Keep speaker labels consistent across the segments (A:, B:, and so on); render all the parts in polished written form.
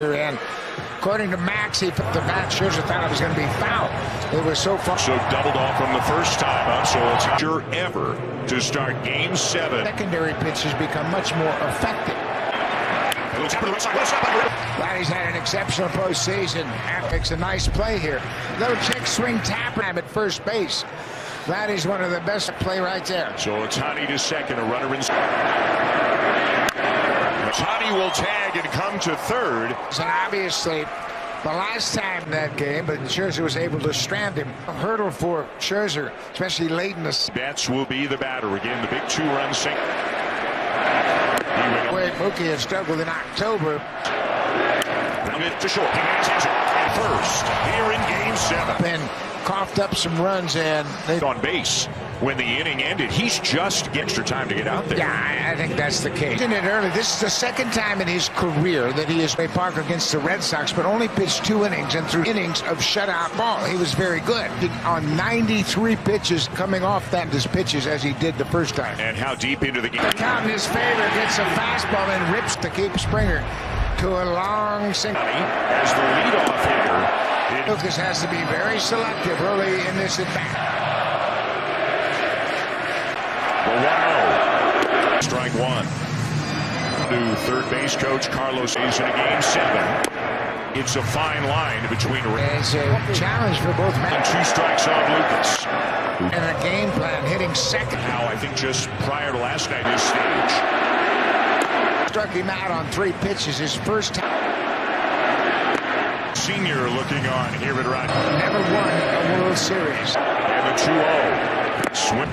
A: And according to Max, he put the bat. Scherzer thought it was going to be foul. It was so far.
B: So doubled off from the first time up. So it's sure ever to start Game 7.
A: Secondary pitches become much more effective. Vladdy's had an exceptional postseason. Makes a nice play here. Little check swing tap at first base. Vladdy's one of the best play right there.
B: So Ohtani to second, a runner in. Ohtani will tag and come to third.
A: And obviously, the last time in that game, but Scherzer was able to strand him. A hurdle for Scherzer, especially late in the.
B: Betts will be the batter again. The big two-run single.
A: Where Mookie had struggled in October.
B: To short. At first here in Game 7.
A: And coughed up some runs and they
B: on base when the inning ended. He's just getting extra time to get out there.
A: Yeah, I think that's the case. In it early, this is the second time in his career that he has played Park against the Red Sox, but only pitched 2 innings and threw innings of shutout ball. He was very good on 93 pitches coming off that his pitches as he did the first time.
B: And how deep into the game.
A: The count in his favor, gets a fastball and rips to keep Springer to a long single.
B: As the leadoff hitter.
A: Lucas has to be very selective early in this at-bat.
B: The 1-0. Strike one. New third base coach Carlos is in a Game 7. It's a fine line between.
A: It's a challenge for both men.
B: And 2 strikes on Lucas.
A: And a game plan hitting second.
B: Now I think just prior to last night, his stage.
A: Struck him out on 3 pitches his first time.
B: Senior looking on here at right.
A: Never won a World Series.
B: And the 2-0. Swing.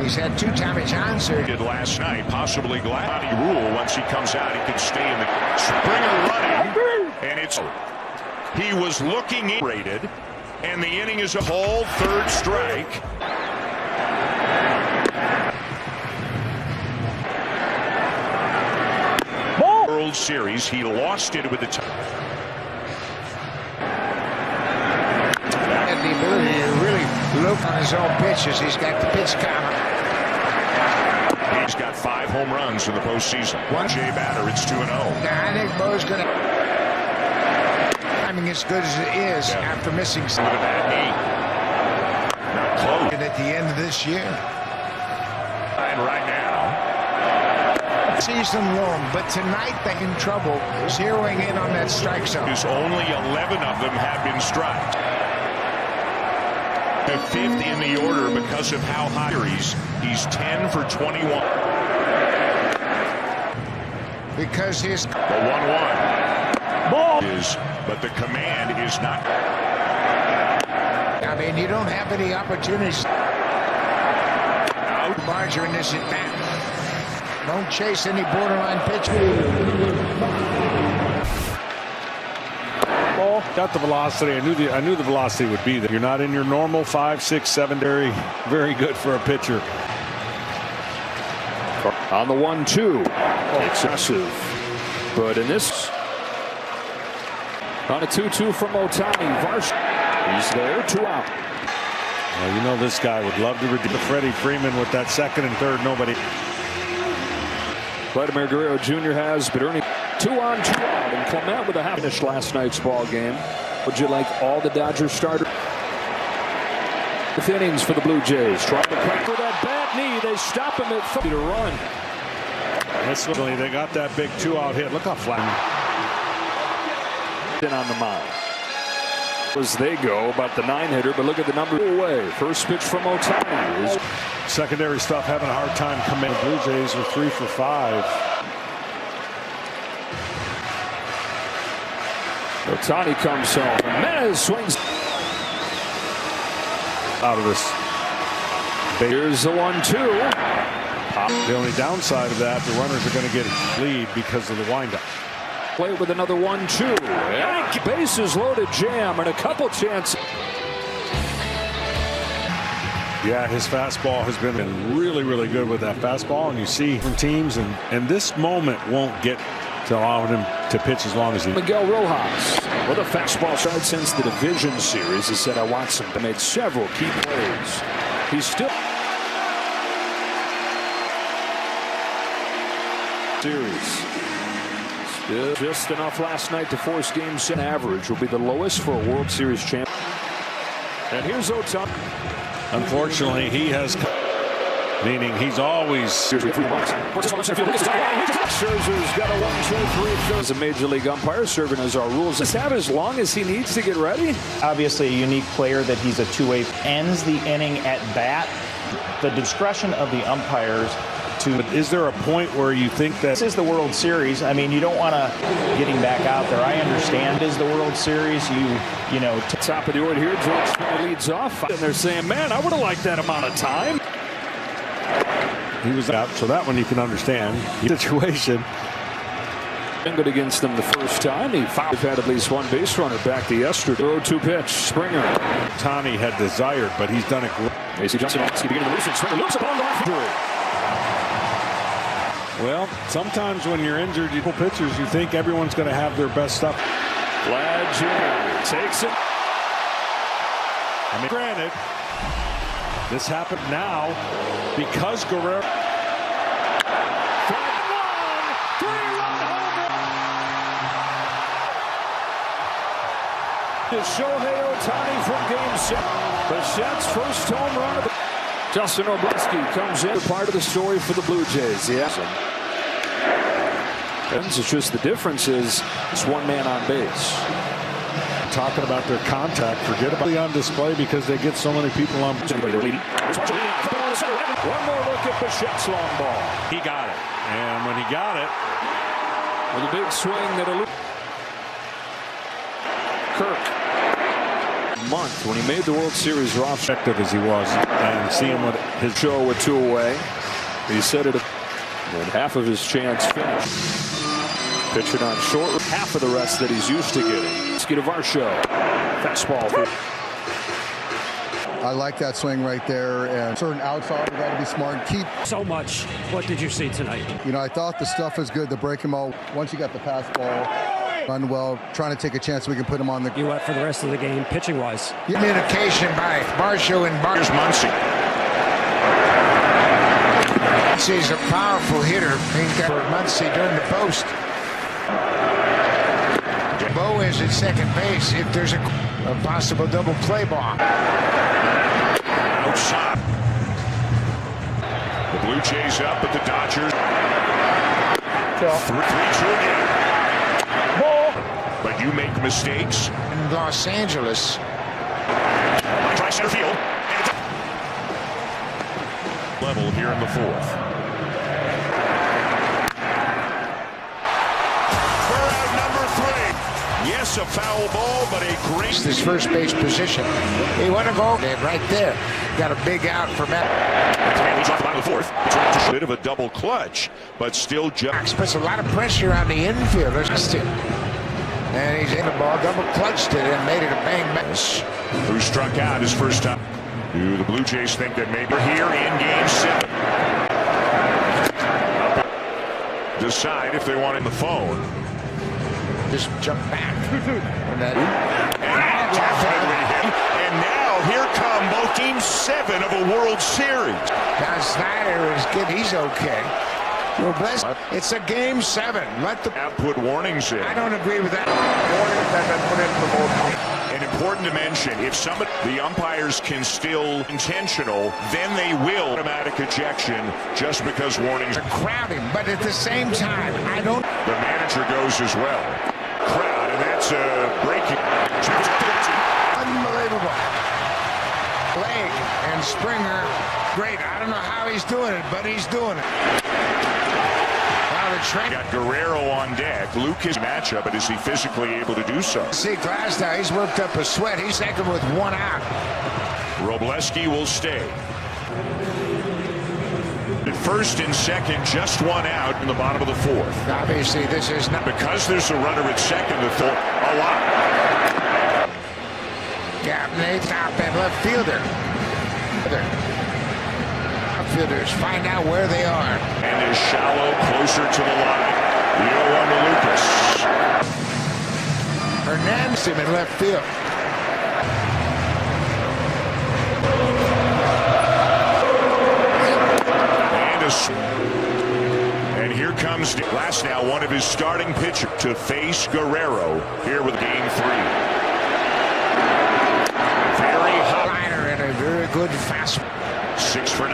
A: He's had 2 Tommy John surgeries.
B: Did last night. Possibly glad he rule once he comes out. He can stay in the Springer running. And it's. He was looking rated. And the inning is a whole 3rd strike. World Series. He lost it with the
A: The ability to really look on his own pitches. He's got the pitch counter.
B: He's got 5 home runs in the postseason. One J batter, it's 2-0.
A: I think Bo's going to. Timing as good as it is after missing some.
B: With a bad knee. Not close.
A: And at the end of this year.
B: And right now.
A: Season long, but tonight they're in trouble zeroing in on that strike zone.
B: Because only 11 of them have been striked. The 5th in the order because of how high he's 10 for 21.
A: Because his
B: the 1-1 ball is, but the command is not.
A: I mean, you don't have any opportunities.
B: Out.
A: Larger in this at bat. Don't chase any borderline pitch.
C: Ball got the velocity. I knew the velocity would be there. You're not in your normal 5, 6, 7 very good for a pitcher.
D: On the 1-2, excessive, but in this on a 2-2 from Ohtani, he's there, 2 out.
C: Well, you know this guy would love to redeem Freddie Freeman with that 2nd and 3rd. Nobody.
D: Vladimir Guerrero Jr. has, but Ernie 2 on 2 out, and Clement with a half finish last night's ball game. Would you like all the Dodgers starters? 5th innings for the Blue Jays. Trying to cut for that bad knee. They stop him at 30 to run.
C: They got that big 2-out hit. Look how flat.
D: In on the mound. As they go, about the 9-hitter, but look at the number away. First pitch from Ohtani.
C: Secondary stuff having a hard time coming. The Blue Jays are 3 for 5.
D: Ohtani comes home. Jimenez swings
C: out of this.
D: Here's the 1-2.
C: The only downside of that, the runners are going to get a lead because of the windup.
D: Play with another 1-2. Bases loaded jam and a couple chances.
C: Yeah, his fastball has been really good with that fastball, and you see from teams, and this moment won't get to allow him to pitch as long as he.
D: Miguel Rojas with a fastball start since the division series. He said, "I want some." Made several key plays. He's still. Series. Just enough last night to force Game7. Average will be the lowest for a World Series champ. And here's Otani.
C: Unfortunately, he has, meaning he's always.
D: Scherzer's got a 1, 2, 3. As a major league umpire serving as our rules. Does have as long as he needs to get ready.
E: Obviously a unique player that he's a two-way. Ends the inning at bat. The discretion of the umpires to.
C: But is there a point where you think that
E: This is the World Series. I mean, you don't want to get him back out there. I understand it is the World Series. You know.
D: Top of the order here, George leads off. And they're saying, man, I would have liked that amount of time.
C: he was out, so that one you can understand. Situation.
D: Good against them the first time. He had at least one base runner back to yesterday. 0-2 pitch. Springer.
C: Tani had desired, but he's done it great.
D: AC Johnson beginning to loosen. Springer loops upon off injury.
C: Well, sometimes when you're injured, you pull pitchers, you think everyone's going to have their best stuff.
D: Vlad Jr. takes it.
C: I mean, granted, this happened now because Guerrero.
D: Is Shohei Otani from Game7. Bichette's first home run of the. Justin Obleski comes in. Part of the story for the Blue Jays. Yeah. It's just the difference is it's one man on base.
C: Talking about their contact, forget about the on display because they get so many people on.
D: One more look at Bichette's long ball.
C: He got it, and when he got it,
D: with a big swing that'll. Kirk. Month when he made the World Series roster,
C: effective as he was, and seeing what his
D: show with 2 away, he said it. And half of his chance finished. Pitching on short, half of the rest that he's used to getting. Skid of our show. Fastball.
F: I like that swing right there, and certain outside, you got to be smart. Keep
G: so much. What did you see tonight?
F: You know, I thought the stuff was good. The breaking ball. Once you got the pass ball. Run well, trying to take a chance we can put him on the.
G: You went for the rest of the game, pitching wise.
A: Communication by Barshow and
B: Muncy.
A: Muncy's a powerful hitter. For Muncy during the post. Bo is at second base if there's a possible double play ball.
B: Outside. The Blue Jays up at the Dodgers. 3-2 again. But you make mistakes.
A: In Los Angeles.
B: Try center field. Level here in the 4th. For out number 3. Yes, a foul ball, but a great.
A: His first base position. He want to go right there. Got a big out for Matt.
B: He's off the bottom of the 4th. It's a bit of a double clutch, but still just.
A: Puts a lot of pressure on the infielders. And he's in the ball, double clutched it and made it a bang bang.
B: Who struck out his first time. Do the Blue Jays think that maybe here in Game7 decide if they want in the phone?
A: Just jump back.
B: And now here come both Game7 of a World Series.
A: Now Snyder is good. He's okay. Well, bless. It's a Game7. Let the
B: put warnings in.
A: I don't agree with that.
B: And important to mention, if the umpires can still intentional, then they will automatic ejection just because warnings
A: are crowding. But at the same time, I don't.
B: The manager goes as well. Crowd, and that's breaking.
A: Unbelievable. Leg and Springer, great. I don't know how he's doing it, but he's doing it.
B: Got Guerrero on deck. Lucas matchup, but is he physically able to do so?
A: See Glasnow, he's worked up a sweat. He's second with 1 out.
B: Robleski will stay. At first and second, just 1 out in the bottom of the 4th.
A: Obviously, this is not
B: because there's a runner at second. The thought a lot.
A: Gapney, top and left fielder. Outfielders find out where they are.
B: And is shallow, closer to the line. The 0-1 to Lucas.
A: Hernandez in left field.
B: And here Here comes last now one of his starting pitchers to face Guerrero here with game 3. Very hot
A: Liner and a very good fastball.
B: 6 for 19.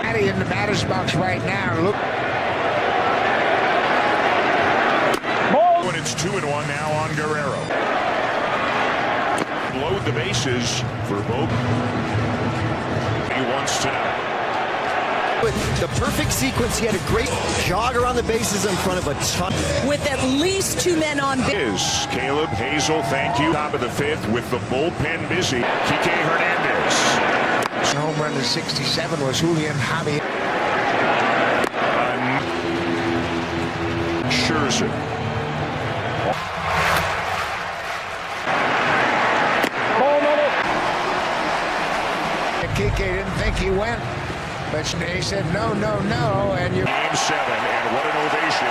A: Matty in the batter's box right now. Look.
B: When it's 2-1 now on Guerrero. Load the bases for both. He wants to know.
H: The perfect sequence. He had a great jog around the bases in front of a ton.
I: With at least 2 men on base.
B: Is Caleb Hazel, thank you. Top of the 5th with the bullpen busy. Kike Hernandez.
A: Home run to 67 was Julian Javier.
B: Scherzer.
A: Kike didn't think he went, but he said no, no, no, and you.
B: Game 7, and what an ovation.